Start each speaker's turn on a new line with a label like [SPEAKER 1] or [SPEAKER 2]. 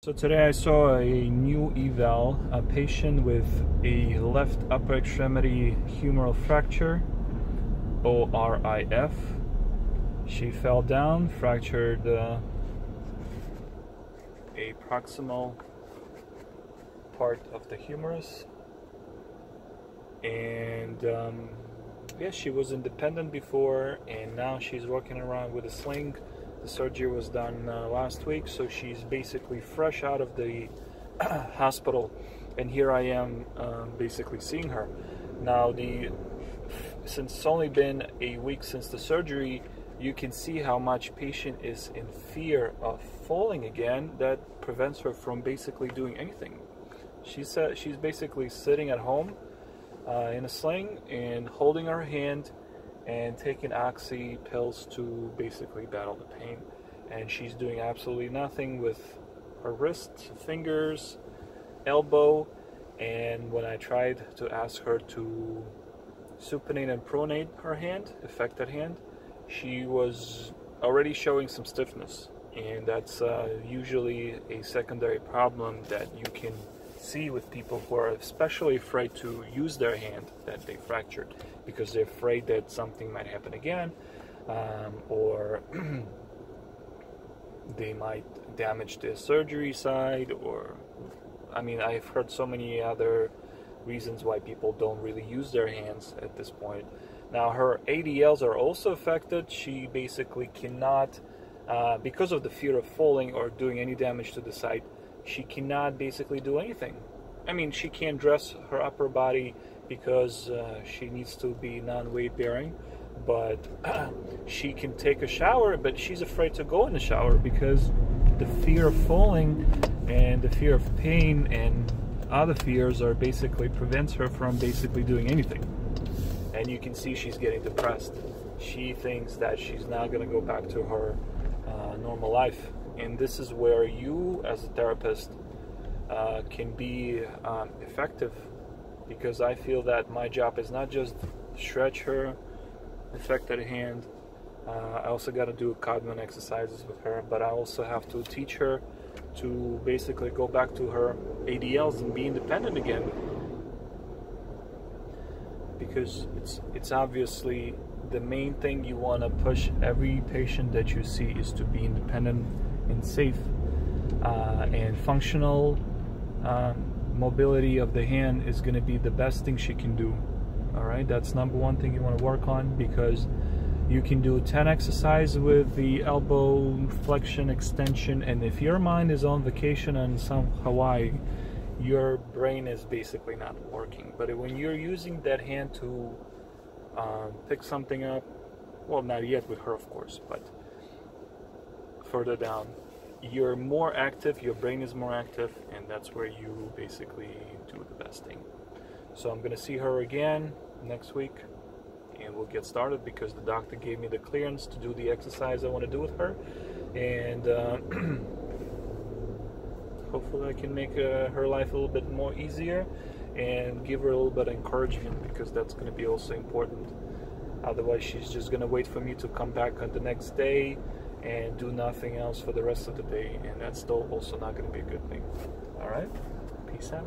[SPEAKER 1] So today I saw a new eval, a patient with a left upper extremity humeral fracture, ORIF. She fell down, fractured a proximal part of the humerus, and yeah, she was independent before, and now she's walking around with a sling. The surgery was done last week, so she's basically fresh out of the hospital, and here I am basically seeing her. Now, since it's only been a week since the surgery, you can see how much patient is in fear of falling again. That prevents her from basically doing anything. She's basically sitting at home in a sling and holding her hand and taking oxy pills to basically battle the pain. And she's doing absolutely nothing with her wrists, fingers, elbow. And when I tried to ask her to supinate and pronate her hand, affected hand, she was already showing some stiffness. And that's usually a secondary problem that you can see with people who are especially afraid to use their hand that they fractured, because they're afraid that something might happen again, or they might damage the surgery side, or I mean, I've heard so many other reasons why people don't really use their hands at this point. Now, her ADLs are also affected. She basically cannot, because of the fear of falling or doing any damage to the site, she cannot basically do anything. I mean, she can't dress her upper body because she needs to be non-weight bearing, but she can take a shower, but she's afraid to go in the shower because the fear of falling and the fear of pain and other fears are basically prevents her from basically doing anything. And you can see she's getting depressed. She thinks that she's not going to go back to her normal life. And this is where you, as a therapist, can be effective, because I feel that my job is not just stretch her affected hand. I also got to do Codman exercises with her, but I also have to teach her to basically go back to her ADLs and be independent again, because it's obviously the main thing you want to push every patient that you see is to be independent and safe, and functional mobility of the hand is going to be the best thing she can do. All right, that's number one thing you want to work on, because you can do 10 exercises with the elbow flexion extension, and if your mind is on vacation in some Hawaii, your brain is basically not working. But when you're using that hand to pick something up, well, not yet with her, of course, but further down, you're more active, your brain is more active, and that's where you basically do the best thing. So I'm going to see her again next week, and we'll get started, because the doctor gave me the clearance to do the exercise I want to do with her, and hopefully I can make her life a little bit more easier and give her a little bit of encouragement, because that's going to be also important. Otherwise, she's just going to wait for me to come back on the next day and do nothing else for the rest of the day, and that's still also not going to be a good thing. All right, peace out.